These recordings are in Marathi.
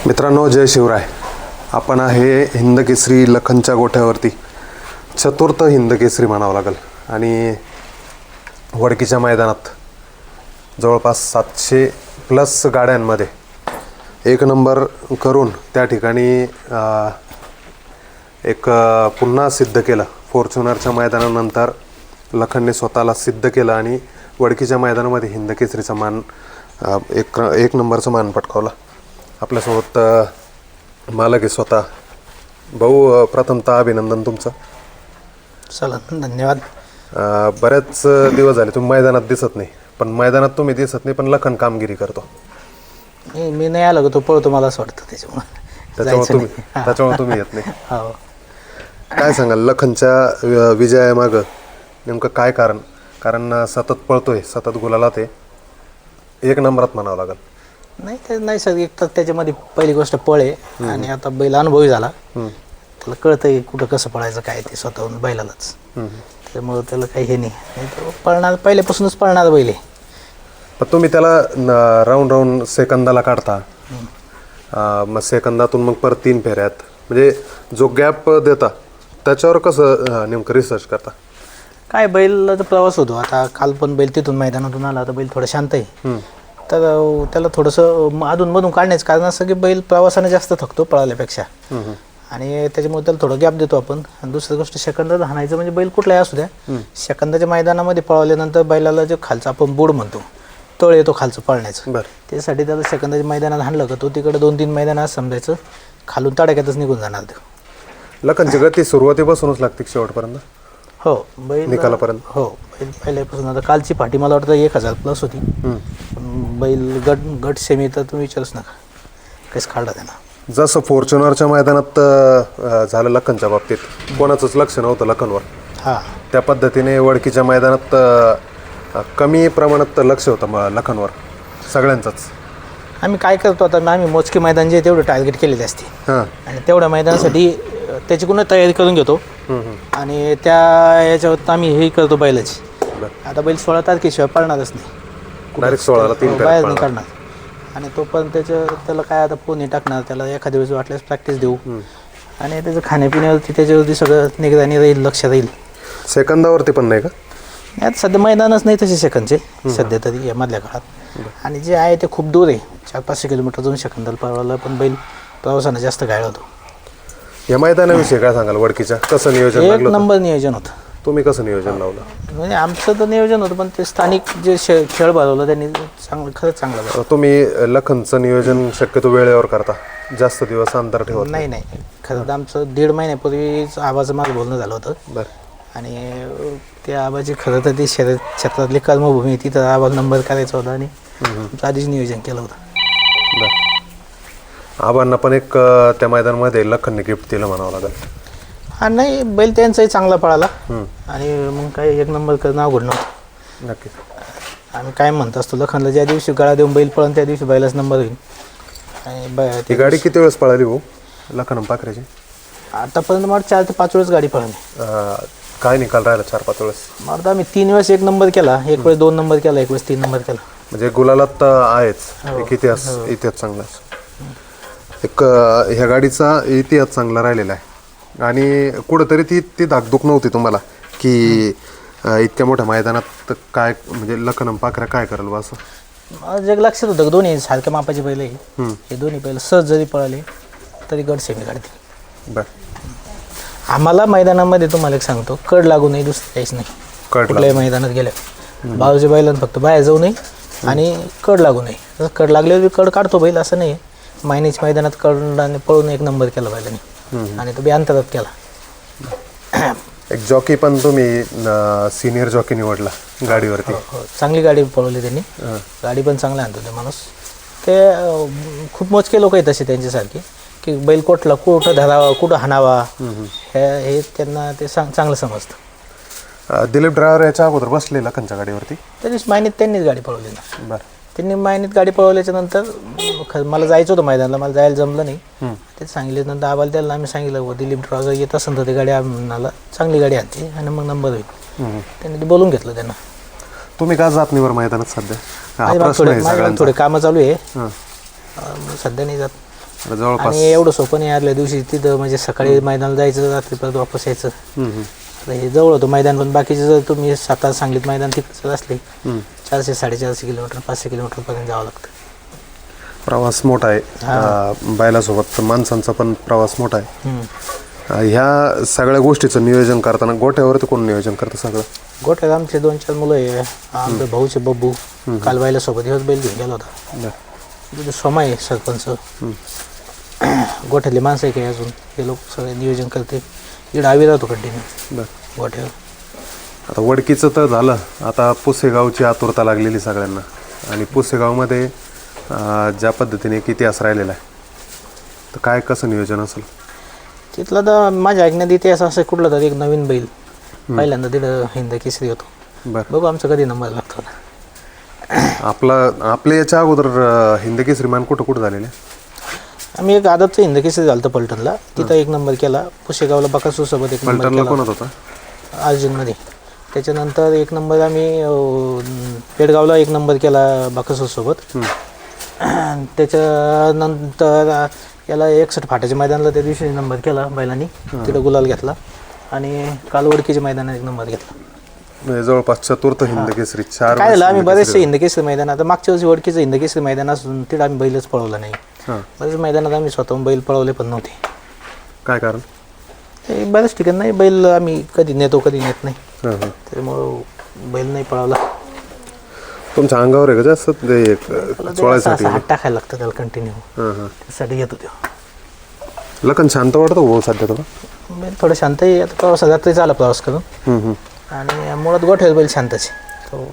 मित्रांनो, जय शिवराय. आपण आहे हिंदकेसरी लखनच्या गोठ्यावरती. चतुर्थ हिंदकेसरी म्हणावं लागेल. आणि वडकीच्या मैदानात जवळपास 700+ गाड्यांमध्ये एक नंबर करून त्या ठिकाणी एक पुन्हा सिद्ध केलं. फॉर्च्युनरच्या मैदानानंतर लखनने स्वतःला सिद्ध केलं आणि वडकीच्या मैदानामध्ये हिंदकेसरीचा मान एक नंबरचा मान पटकावला. आपल्यासोबत मालक आहे स्वतः. भाऊ, प्रथमतः अभिनंदन तुमचं. चला, धन्यवाद. बऱ्याच दिवस झाले तुम्ही मैदानात दिसत नाही, पण मैदानात तुम्ही दिसत नाही पण लखन कामगिरी करतो. मी नाही आलो तो पळतो, मला असं वाटतं. त्याच्यामुळे तुम्ही येत नाही. हो. काय सांगाल लखनच्या विजयामागं नेमकं काय कारण? कारण सतत पळतोय, सतत गुलाला ते एक नंबरात म्हणावं लागेल. नाही ते नैसर्गिक तर त्याच्यामध्ये पहिली गोष्ट पळे. आणि आता बैल अनुभवी झाला, त्याला कळतंय कुठं कसं पळायचं काय ते स्वतःहून बैलालाच. त्यामुळं त्याला काही हे नाही, तो पळणार, पहिल्यापासूनच पळणार बैल आहे. पण तुम्ही त्याला राऊंड सेकंदाला काढता, मग सेकंदातून मग परत 3 फेऱ्यात, म्हणजे जो गॅप देता त्याच्यावर कसं नेमकं रिसर्च करता? काय बैलाचा प्रवास होतो. आता काल पण बैल तिथून मैदानातून आला, तर बैल थोडं शांत आहे, तर त्याला थोडंसं अधूनमधून काढण्याचं कारण असं की बैल प्रवासाने जास्त थकतो पळाल्यापेक्षा. आणि त्याच्यामुळे त्याला थोडं गॅप देतो आपण. आणि दुसरी गोष्ट सेकंदात हाणायचं म्हणजे बैल कुठलाही असू द्या, सेकंदाच्या मैदानामध्ये पळवल्यानंतर बैलाला जे खालचं आपण बोर्ड म्हणतो, तळ येतो खालचं पळण्याचं, त्यासाठी त्याला सेकंदाच्या मैदानात हाणलं का तो तिकडे 2-3 मैदानात समजायचं खालून तडाख्यातच निघून जाणार तो. लखनची गती सुरुवातीपासूनच लागते शेवटपर्यंत? हो, बैल निकालापर्यंत. हो, बैल पहिल्यापासून. आता कालची फाटी मला वाटतं 1000+ होती. बैल गट सेमी तर तुम्ही विचारूच नका, काहीच काढला त्यांना. जसं फॉर्च्युनरच्या मैदानात झालं लखनच्या बाबतीत, कोणाचंच लक्ष नव्हतं लखनवर, त्या पद्धतीने वडकीच्या मैदानात कमी प्रमाणात लक्ष होतं लखनवर सगळ्यांचंच. आम्ही काय करतो आता, आम्ही मोजके मैदान जे तेवढं टार्गेट केलेले असते आणि तेवढ्या मैदानासाठी त्याची तयारी करून घेतो. आणि त्या याच्यावर आम्ही हे करतो बैलाची. आता बैल 16 तारखेशिवाय पळणारच नाही, डायरेक्ट 16ला 3 बाहेर नाही काढणार. आणि तो पण त्याला काय आता पोहणी टाकणार, त्याला एखाद्या वेळेस वाटल्यास प्रॅक्टिस देऊ. आणि त्याचं खाण्यापिण्यावरती त्याच्यावरती सगळं निगराणी राहील, लक्ष राहील. सेकंदावरती पण नाही का? आता सध्या मैदानच नाही तसे सेकंदचे सध्या तरी या मधल्या काळात. आणि जे आहे ते खूप दूर आहे, 400-500 किलोमीटर जाऊन सेकंदाला पळवायला पण बैल प्रवासानं जास्त घायल होतो. या मैदानाविषयी काय सांगाल? वडकीच्या कसं नियोजन? एक नंबर नियोजन होतं. तुम्ही कसं नियोजन लावलं? म्हणजे आमचं तर नियोजन होतं, पण ते स्थानिक जे खेळ भरवलं त्यांनी खरंच चांगलं झालं. तुम्ही लखनचं नियोजन शक्यतो वेळेवर करता, जास्त दिवस अंतर ठेवत नाही? खरं तर आमचं 1.5 महिन्यापूर्वीच आबाचं माझं बोलणं झालं होतं. आणि त्या आबाची खरं तर ती शर्यत क्षेत्रातली कर्मभूमी, तिथं आबाला नंबर करायचा होता आणि आधीच नियोजन केलं होतं. आबांना पण एक त्या मैदानामध्ये लखनने गिफ्ट दिलं म्हणावं लागेल. नाही, बैल त्यांचाही चांगला पळाला आणि मग काय एक नंबर करणं अवघड नव्हतं. नक्की. आम्ही काय म्हणत असतो, लखनला ज्या दिवशी गळा देऊन बैल पळून त्या दिवशी बैलाच नंबर होईल. आणि ती गाडी किती वेळेस पळाली भाऊ लखन पाखरेची? आतापर्यंत मला 4 ते 5 वेळेस गाडी पळाली. काय निकाल राहिला 4-5 वेळेस? मला आम्ही 3 वेळेस 1 नंबर केला, 1 वेळेस 2 नंबर केला, 1 वेळेस 3 नंबर केला. म्हणजे गुलालात आहेच एक इतिहास चांगला. एक ह्या गाडीचा इतिहास चांगला राहिलेला आहे. आणि कुठंतरी ती धाकधूक नव्हती तुम्हाला की इतक्या मोठ्या मैदानात काय म्हणजे लखन पाखऱ्या काय करेल बा असं? माझं एक लक्षात होतं, दोन्ही सारख्या मापाचे बैल आहे. हे दोन्ही बैल सहज जरी पळाले तरी गट सेमी काढतील. आम्हाला मैदानामध्ये तुम्हाला एक सांगतो, कड लागू नये, दुसरं काहीच नाही. कुठल्याही मैदानात गेल्या बाजूच्या बैलांना फक्त बाहेर जाऊ नये आणि कड लागू नये. जसं कड लागल्यावर कड काढतो बैल, असं नाही. महिन्याच्या मैदानात कड पळून 1 नंबर केला बैलाने आणि तो बी अंतरात केला. एक जॉकी पण तुम्ही सिनियर जॉकी निवडला गाडीवरती. चांगली गाडी पळवली त्यांनी, गाडी पण चांगला आणतो ते माणूस. ते खूप मोजके लोक आहेत तसे त्यांच्यासारखे की बैल कुठं धरावा, कुठं हाणावा, हे त्यांना ते चांगलं समजतं. दिलीप ड्रायव्हर याच्या अगोदर बसले लखनच्या गाडीवरती? त्यांनीच महिन्यात त्यांनीच गाडी पळवली ना. त्यांनी महिन्यात गाडी पळवल्याच्या नंतर मला जायचं होतं मैदानाला, मला जायला जमलं नाही. ते सांगितल्यानंतर आम्हाला त्याला आम्ही सांगितलं, दिलीप ड्रायव्हर येत असेल तर ती गाडी आम्हाला चांगली गाडी आणते आणि मग नंबर होईल. त्यांनी ते बोलून घेतलं त्यांना. तुम्ही का जात नाही बरं मैदानात सध्या? थोडे कामं चालू आहे, सध्या नाही जात. आता जवळपास आणि एवढं सोपं नाही आदल्या दिवशी तिथं म्हणजे सकाळी मैदानाला जायचं रात्री परत वापस यायचं. आता हे जवळ होतं मैदान, पण बाकीचे जर तुम्ही सातारा सांगलीत मैदान तिकडचं असले 400-450 किलोमीटर 500 किलोमीटरपर्यंत जावं लागतं. प्रवास मोठा आहे, बैलासोबत माणसांचा पण प्रवास मोठा आहे. ह्या सगळ्या गोष्टीचं नियोजन करताना गोठ्यावरती कोण नियोजन करतं सगळं? गोठ्यात आमचे 2-4 मुलं आहे. आमचे भाऊचे बब्बू काल बैलासोबत दिवस बैल घेऊन गेला होता. तिथे सोमा आहे सरपंच, गोठ्यातले माणसं आहे काही अजून, हे लोक सगळे नियोजन करते. इकडे आवी राहतो कंटिन्यू गोठ्यावर. आता वडकीचं तर झालं, आता पुसेगावची आतुरता लागलेली सगळ्यांना. आणि पुसेगावमध्ये ज्या पद्धतीने एक इतिहास राहिलेला आहे, तर काय कसं नियोजन असेल तिथला? तर माझ्या ऐकण्यात इतिहास असं कुठला तरी एक नवीन बैल पहिल्यांदा तिथं हिंद केसरी होतो. बरं, बघू आमचा कधी नंबर लागतो ना. आपल्या याच्या अगोदर हिंद केसरी मान कुठं कुठं झालेले? आम्ही एक आदतचं हिंद केसरी झालं होतं पलटणला, तिथं एक नंबर केला. पुशेगावला बकासूरसोबत एक नंबर पलटणला केला कोणात होता? अर्जुनमध्ये. त्याच्यानंतर एक नंबर आम्ही पेडगावला एक नंबर केला बकासूरसोबत. त्याच्यानंतर याला 61 फाट्याच्या मैदानाला त्या दिवशी नंबर केला बैलांनी, तिथं गुलाल घेतला. आणि काल वडकीच्या मैदानात एक नंबर घेतला. म्हणजे जवळपास चतुर्थ हिंद केसरी. 4 काय झालं, आम्ही बरेचसे हिंदकेसरी मैदान, आता मागच्या वर्षी वडकीचं हिंदकेसरी मैदान असून तिथं आम्ही बैलच पळवलं नाही. बरेच मैदानात आम्ही स्वतःहून बैल पळवले पण नव्हते. काय कारण? ते बऱ्याच ठिकाणी नाही, बैल आम्ही कधी नेतो कधी नेत नाही, त्यामुळं बैल नाही पळवला. तुमच्या अंगावर आहे का जास्त ते चोळायसाठी? हात टाकायला लागतं त्याला कंटिन्यू, त्यासाठी येतो तो. लखन शांत वाटतो हो सध्या थोडं? बैल थोडं शांत आहे. आता प्रवास रात्रीचा आला प्रवास करून, आणि मुळात गोठ्यात बैल शांतच आहे. तो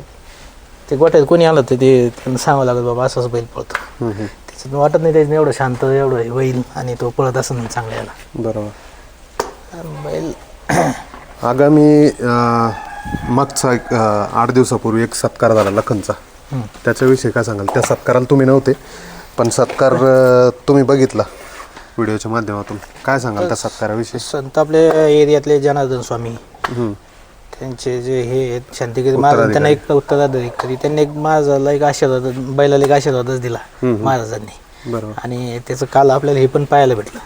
ते गोठ्यात कोणी आलं तर ते त्यांना सांगावं लागत बाबा असंच बैल पळतो. त्याच्यात वाटत नाही त्याच्यानं एवढं शांत एवढं होईल आणि तो पळत असं म्हणून चांगलं याला. बरोबर. बैल आगामी मागचा 8 दिवसापूर्वी एक सत्कार झाला लखनचा, त्याच्याविषयी काय सांगाल? त्या सत्काराला तुम्ही नव्हते, पण सत्कार तुम्ही बघितला व्हिडिओच्या माध्यमातून. काय सांगाल त्या सत्काराविषयी? संत आपल्या एरियातले जनार्दन स्वामी, त्यांचे जे हे शांतिगिरी महाराज, त्यांना एक उत्तराधिकारी, त्यांनी एक महाराजाला एक आशीर्वाद, बैलाला एक आशीर्वादच दिला महाराजांनी. बरोबर. आणि त्याचं काल आपल्याला हे पण पाहायला भेटलं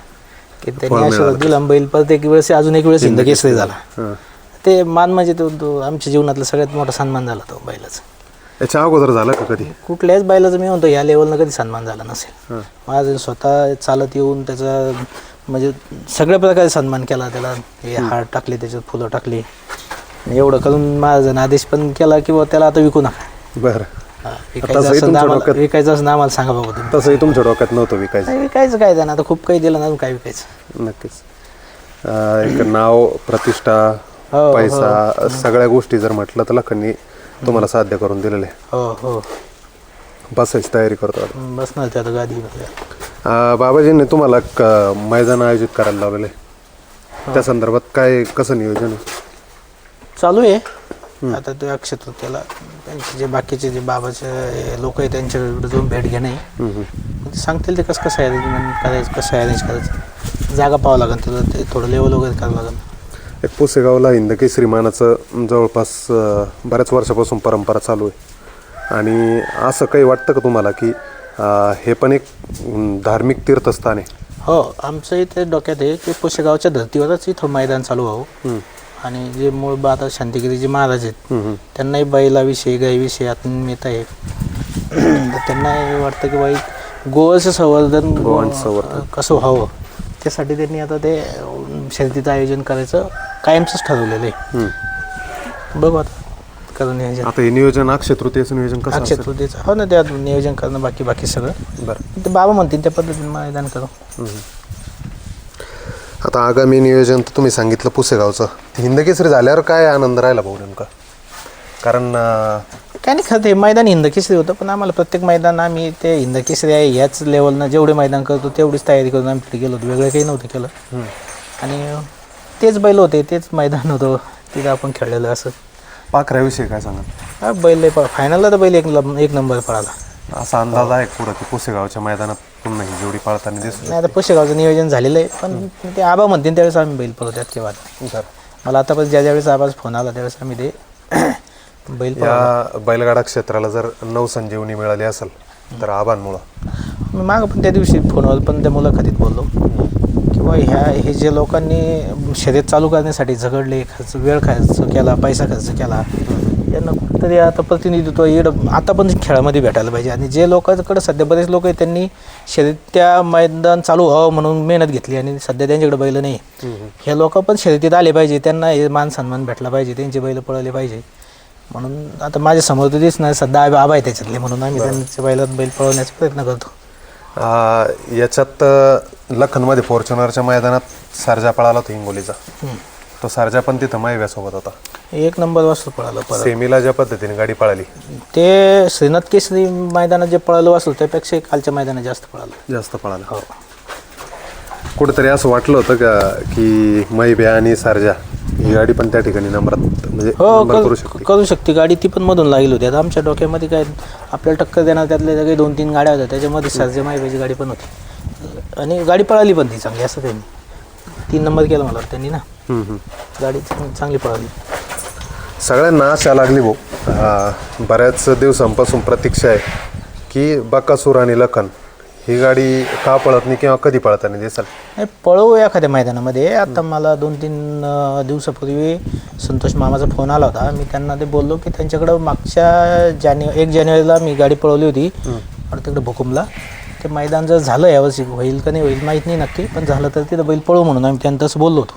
की त्यांनी आशीर्वाद दिला, बैल परत एक वेळेस अजून एक वेळेस हिंद केसरी झाला. ते मान म्हणजे तो आमच्या जीवनातला सगळ्यात मोठा सन्मान झाला तो बैलाचा. याच्या अगोदर झाला का कधी? कुठल्याच बैलाचं मी म्हणतो या लेवलनं कधी सन्मान झाला नसेल. महाराज स्वतः चालत येऊन त्याचा म्हणजे सगळ्या प्रकारे सन्मान केला त्याला. हे हार टाकले, त्याच्यात फुलं टाकली, एवढं करून महाराजांनी आदेश पण केला की त्याला आता विकू नका. बरं. विकायचं असं आम्हाला सांगा बाबा तुम्ही. तसंही तुमच्या डोक्यात नव्हतं विकायचं? विकायचं काय त्यानं, आता खूप काही दिलं ना, काय विकायचं. नक्कीच. एक नाव, प्रतिष्ठा, पैसा, सगळ्या गोष्टी जर म्हटलं तर लखननी तुम्हाला साध्य करून दिलेले. हो. बसायची तयारी करतो बसणार ते आता गादी. बाबाजींनी तुम्हाला मैदान आयोजित करायला लावलेलं आहे, त्या संदर्भात काय कसं नियोजन आहे? चालू आहे आता. त्या क्षेत्राला त्यांचे जे बाकीचे जे बाबाचे लोक आहेत त्यांच्याकडे जाऊन भेट घेणे, सांगतील ते कसं अरेंजमेंट करायचं, कसं अरेंज करायचं. जागा पाहावं लागेल त्याला, ते थोडं लेवल वगैरे करावं लागेल. एक पुसेगावला हिंद केसरी मानाचं जवळपास बऱ्याच वर्षापासून परंपरा चालू आहे. आणि असं काही वाटतं का तुम्हाला की हे पण एक धार्मिक तीर्थस्थान आहे? हो, आमचं इथे डोक्यात आहे की पुसेगावच्या धर्तीवरच इथं मैदान चालू व्हावं. आणि जे मूळ आता शांतिगिरीचे महाराज आहेत त्यांनाही बैलाविषयी गायीविषयी आत्मीयता आहे. तर त्यांना वाटतं की बाई गोवंश संवर्धन कसं व्हावं, त्यासाठी त्यांनी आता ते शर्यतीचं आयोजन करायचं कायमचंच ठरवलेलं आहे. बघू आता करून नियोजन. आता हे नियोजन अक्षय तृतीयेचं नियोजन कसं? अक्षय तृतीयेचं हो ना, त्यात नियोजन करणं बाकी सगळं. बरं, ते बाबा म्हणतील त्या पद्धतीने मैदान करू. आता आगामी नियोजन तर तुम्ही सांगितलं पुसेगावचं. हिंद केसरी झाल्यावर काय आनंद राहिला भाऊ नेमका? कारण काय नाही, खरं ते मैदान हिंद केसरी होतं, पण आम्हाला प्रत्येक मैदान आम्ही ते हिंद केसरी आहे ह्याच लेवलनं जेवढे मैदान करतो तेवढीच तयारी करून आम्ही तिथे गेलो होतो, वेगळं काही नव्हतं केलं. आणि तेच बैल होते, तेच मैदान होतं, तिथं आपण खेळलेलं. असं पाखऱ्याविषयी काय सांगा? हा बैल फायनलला तर बैल एक नंबर पळाला. असा अंदाज आहे पुढं की पुसेगावच्या मैदानात पुन्हा ही जोडी पळताना दिसत नाही? आता पुसेगावचं नियोजन झालेलं आहे, पण ते आबा म्हणतील त्यावेळेस आम्ही बैल पळवतो, त्यात काही वाद नाही. मला आतापर्यंत ज्यावेळेस आबाच फोन आला त्यावेळेस आम्ही ते बैल या बैलगाडा क्षेत्राला जर नवसंजीवनी मिळाली असेल तर आबांमुळं मी मागं पण त्या दिवशी फोनवर पण त्या मुलाखतीत बोललो किंवा हे जे लोकांनी शर्यत चालू करण्यासाठी झगडले, वेळ खर्च केला, पैसा खर्च केला, यांना कुठेतरी आता प्रतिनिधित्व आता पण खेळामध्ये भेटायला पाहिजे. आणि जे लोकांकडे सध्या बरेच लोक आहेत त्यांनी शर्यत त्या मैदान चालू व्हावं म्हणून मेहनत घेतली आणि सध्या त्यांच्याकडे बैल नाही. हे लोक पण शर्यतीत आले पाहिजे, त्यांना हे मान सन्मान भेटला पाहिजे, त्यांचे बैल पळवले पाहिजे. म्हणून आता माझ्या समोर तर दिसणार सध्या आबा आहे त्याच्यातले, म्हणून आम्ही त्यांच्या बैलात बैल पळवण्याचा प्रयत्न करतो. याच्यात लखनमध्ये फॉर्च्युनरच्या मैदानात सारजा पळाला होता हिंगोलीचा. तो सारजा पण तिथं मायव्यासोबत होता. 1 नंबर वासरू पळालं. परत सेमीला ज्या पद्धतीने गाडी पळाली ते श्रीनाथ केसरी मैदानात जे पळालं वासरू त्यापेक्षा कालच्या मैदानात जास्त पळालं. हो. कुठेतरी असं वाटलं होतं का की मैब्या आणि सारजा ही गाडी पण त्या ठिकाणी नंबरात म्हणजे करू शकते गाडी, ती पण मधून लागली होती. आता आमच्या डोक्यामध्ये काय आपल्याला टक्कर देणार त्यातल्या काही 2-3 गाड्या होत्या, त्याच्यामध्ये सारजा मायब्याची गाडी पण होती आणि गाडी पळाली पण ती चांगली. असं त्यांनी 3 नंबर केला मला वाटतं त्यांनी ना. गाडी चांगली पळाली. सगळ्यांना आशा लागली भाऊ, बऱ्याच दिवसांपासून प्रतीक्षा आहे की बकासूर आणि लखन ही गाडी का पळत नाही किंवा कधी पळताना दिसेल. पळवू एखाद्या मैदानामध्ये. आता मला 2-3 दिवसापूर्वी संतोष मामाचा फोन आला होता. मी त्यांना ते बोललो की त्यांच्याकडं मागच्या 1 जानेवारीला मी गाडी पळवली होती आणि तिकडे भुकुमला. ते मैदान जर झालं यावर्षी, होईल का नाही होईल माहीत नाही नक्की, पण झालं तर तिथं बैल पळवू म्हणून आम्ही त्यांना तसं बोललो होतो.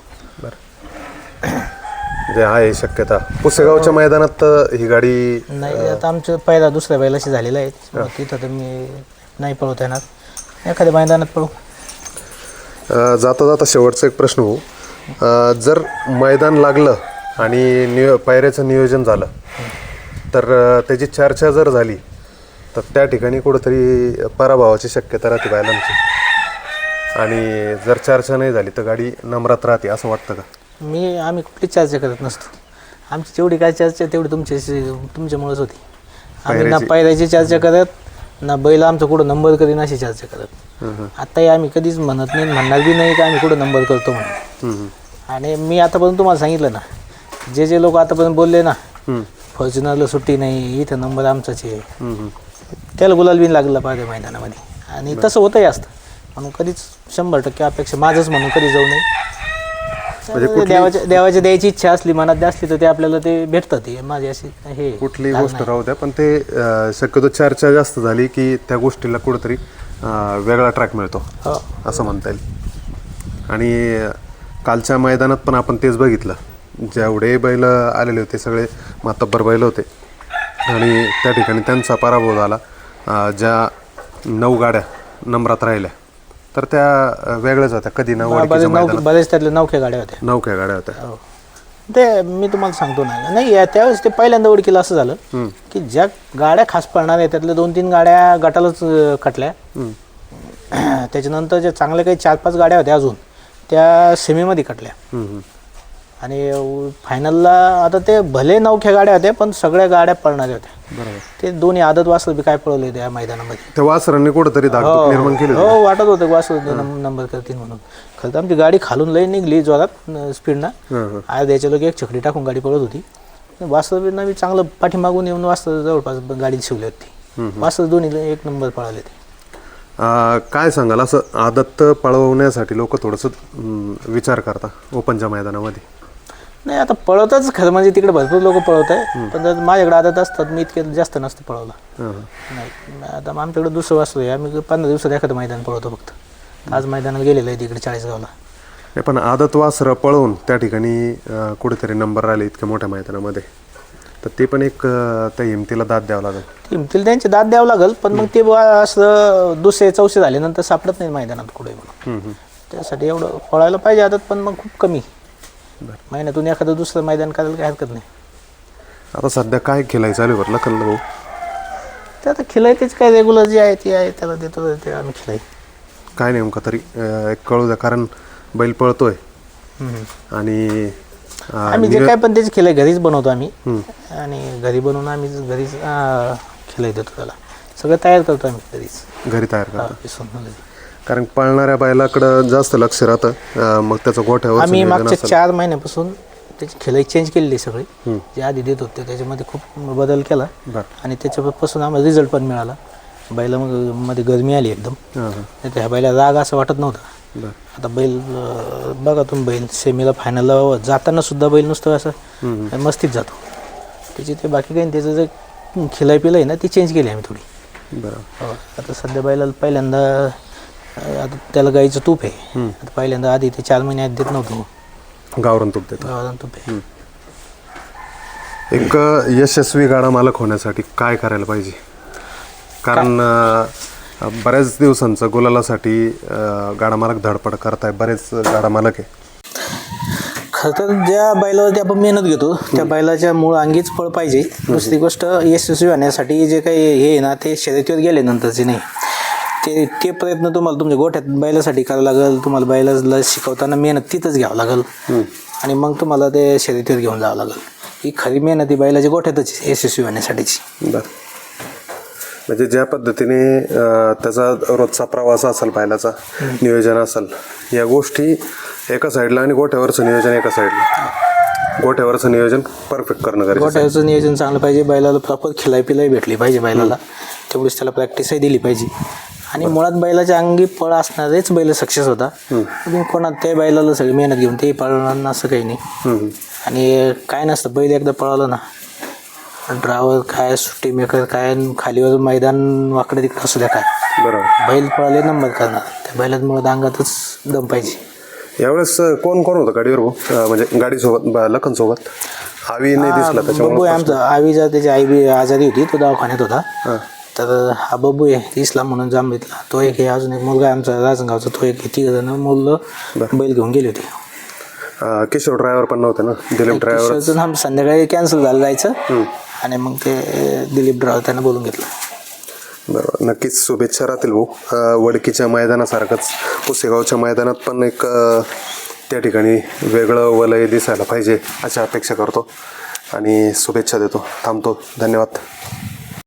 जे आहे शक्यता पुसेगावच्या मैदानात ही गाडी नाही. आता आमचं पहिला दुसऱ्या बैलाशी झालेला आहे, तिथं तर मी नाही पळवता येणार. एखाद्या मैदानात पळू. जाता जाता शेवटचा एक प्रश्न भाऊ, जर मैदान लागलं आणि पायऱ्याचं नियोजन झालं तर त्याची चर्चा जर झाली तर त्या ठिकाणी कुठंतरी पराभवाची शक्यता राहते बैलांची, आणि जर चर्चा नाही झाली तर गाडी नंबरात राहते असं वाटतं का? आम्ही कुठलीच चर्चा करत नसतो. आमची जेवढी काय चर्चा तेवढी तुमच्यामुळेच होती. आम्ही ना पायऱ्याची चर्चा करत ना बैल आमचं कुठं नंबर करीन अशी चर्चा करत. आताही आम्ही कधीच म्हणत नाही, म्हणणार बी नाही का आम्ही कुठं नंबर करतो म्हणून. आणि मी आतापर्यंत तुम्हाला सांगितलं ना, जे लोक आतापर्यंत बोलले ना फॉर्च्युनरला सुट्टी नाही, इथं नंबर आमचाच आहे, त्याला गुलाल बिन लागला पाहिजे मैदानामध्ये. आणि तसं होतंही असतं म्हणून कधीच 100% अपेक्षा माझंच म्हणून कधी जाऊ नये. देवाच्या द्यायची इच्छा असली, मनात असली तर ते आपल्याला ते भेटतं. ते माझी अशी हे कुठली गोष्ट राहू द्या, पण ते शक्यतो चर्चा जास्त झाली की त्या गोष्टीला कुठंतरी वेगळा ट्रॅक मिळतो असं म्हणता येईल. आणि कालच्या मैदानात पण आपण तेच बघितलं, जेवढे बैल आलेले होते सगळे मातब्बर बैल होते आणि त्या ठिकाणी त्यांचा पराभव झाला. ज्या 9 गाड्या नंबरात राहिल्या तर त्या वेगळ्याच होत्या. कधी बरेच त्यातल्या नवख्या गाड्या होत्या. ते मी तुम्हाला सांगतो नाही त्यावेळेस ते पहिल्यांदा ओळखीला असं झालं की ज्या गाड्या खास पळणार आहे त्यातल्या 2-3 गाड्या गटालाच कटल्या. त्याच्यानंतर ज्या चांगल्या काही 4-5 गाड्या होत्या अजून त्या सेमीमध्ये कटल्या. आणि फायनलला आता ते भले नवख्या गाड्या होत्या पण सगळ्या गाड्या पळणाऱ्या होत्या. बरोबर. ते दोन्ही आदत वासर बी काय पळवले त्या मैदानामध्ये. त्या वासरांनी कुठंतरी निर्माण केली. हो, वाटत होतं वासर नंबर करतील म्हणून. खरं तर आमची गाडी खालून लई निघली जोरात स्पीडनं. आज द्यायच्या लोक एक छकडी टाकून गाडी पळत होती. वासरना बी चांगलं पाठीमागून येऊन वासर जवळपास गाडी शिवली होती. वासर दोन्ही 1 नंबर पळाले ते. काय सांगाल असं आदत पळवण्यासाठी लोक थोडंसं विचार करता ओपनच्या मैदानामध्ये? नाही, आता पळवतच खरं म्हणजे तिकडे भरपूर लोक पळवत आहे, पण जर माझ्याकडे आदत असतात मी इतके जास्त नसतं पळवलं. नाही, आता आमच्याकडे दुसरं वासरू आहे, आम्ही 15 दिवसात एखादं मैदान पळवतो फक्त. आज मैदानाला गेलेलं आहे तिकडे 40गावला. पण आदत वासरं पळवून त्या ठिकाणी कुठेतरी नंबर राहिले इतक्या मोठ्या मैदानामध्ये, तर ते पण एक त्या हिमतीला दाद द्यावं लागेल. हिमतीला त्यांची दाद द्यावं लागेल, पण मग ते असं 200-400 झाल्यानंतर सापडत नाही मैदानात कुठे म्हणून. त्यासाठी एवढं पळायला पाहिजे आदत, पण मग खूप कमी. महिन्यातून एखादं दुसरं मैदान करायला काही हरकत नाही. आता सध्या काय खेळायचं चालू भरलं कल्लं भाऊ? ते आता खेळायचेच काय रेग्युलर जे आहे ते आहे, त्याला देतो ते आम्ही खेळाय. काय नेमकं तरी एक कळू द्या, कारण बैल पळतोय आणि आम्ही जे काय पण त्याची खेळाय घरीच बनवतो आम्ही. आणि घरी बनवून आम्ही घरीच खेळाय देतो त्याला. सगळं तयार करतो आम्ही घरी तयार करतो. कारण पळणाऱ्या बैलाकडं जास्त लक्ष राहतं. मग त्याचं गोठ्यावर आम्ही मागच्या 4 महिन्यापासून त्याची खेळाई चेंज केलेली सगळी. जे आधी देत होते त्याच्यामध्ये खूप बदल केला आणि त्याच्यापासून आम्हाला रिझल्ट पण मिळाला. बैलामध्ये गरमी आली एकदम. नाही तर ह्या बैला राग असं वाटत नव्हता. आता बैल बघा तुम्ही, बैल सेमीला फायनलला जाताना सुद्धा बैल नुसतं असं मस्तीत जातो. त्याची ते बाकी काही त्याचं जे खिलाई पिलं आहे ना ती चेंज केली आम्ही थोडी. बरं. आता सध्या बैलाला पहिल्यांदा आता त्याला गाईचं तूप आहे. आता पहिल्यांदा आधी ते 4 महिने आधी देत नव्हतो. गावरान तूप देतो. गावाला तूप आहे. एक यशस्वी गाडा मालक होण्यासाठी काय करायला पाहिजे? कारण बऱ्याच दिवसांचं गुलालासाठी गाडा मालक धडपड करताय, बरेच गाडा मालक आहे. खरं तर ज्या बैलावरती आपण मेहनत घेतो त्या बैलाच्या मूळ अंगीच फळ पाहिजे. दुसरी गोष्ट यशस्वी होण्यासाठी जे काही हे आहे ना ते शर्यतीवर गेले नंतरचे नाही. ते प्रयत्न तुम्हाला तुमच्या गोठ्यात बैलासाठी करावं लागेल. तुम्हाला बैलाला शिकवताना मेहनत तिथंच घ्यावं लागेल आणि मग तुम्हाला ते शर्यतीवर घेऊन जावं लागेल. ही खरी मेहनत ही बैलाच्या गोठ्यातच यशस्वी होण्यासाठीची. बरं. म्हणजे ज्या पद्धतीने त्याचा रोजचा प्रवास असेल, बैलाचा नियोजन असेल, या गोष्टी एका साईडला आणि गोठ्यावरचं नियोजन एका साईडला. गोठ्यावरचं नियोजन परफेक्ट करणं गरजेचं आहे. गोठ्याचं नियोजन चांगलं पाहिजे. बैलाला प्रॉपर खिलाई पिलाई भेटली पाहिजे बैलाला. तेवढीच त्याला प्रॅक्टिसही दिली पाहिजे. आणि मुळात बैलाच्या अंगी पळ असणारेच बैल सक्सेस होता. तुम्ही कोणात त्या बैलाला सगळी मेहनत घेऊन ते पळवणार असं काही नाही. आणि काय नसतं, बैल एकदा पळवलं ना, ड्रायव्हर काय, सुट्टी मेकर काय, खालीवर मैदान वाकडे तिकडे असू द्या काय, बरोबर, बैल पळाले नंबर करणार. त्या बैलांमुळे अंगातच दम पाहिजे. यावेळेस कोण कोण होतं गाडीवर भाऊ? म्हणजे गाडीसोबत लखन सोबत आवी नाही दिसला बब्बू आहे त्याच्यामुळे. आमचा. आवी जर त्याची आई बी आजारी होती, तो दवाखान्यात होता. तर हा बब्बू आहे इस्लाम म्हणून जांभळीतला, तो एक आहे. अजून एक मुलगा आहे आमचा राजनगावचा, तो एक. 3 जण मुलं बैल घेऊन गेले होते. किशोर ड्रायव्हर पण नव्हते ना? दिलीप ड्रायव्हर हा संध्याकाळी कॅन्सल झालं जायचं आणि मग ते दिलीप ड्रायव्हर त्यानं बोलून घेतलं. बरोबर. नक्कीच शुभेच्छा राहतील भाऊ. वडकीच्या मैदानासारखंच पुसेगावच्या मैदानात पण एक त्या ठिकाणी वेगळं वलय दिसायला पाहिजे अशी अपेक्षा करतो आणि शुभेच्छा देतो. थांबतो. धन्यवाद.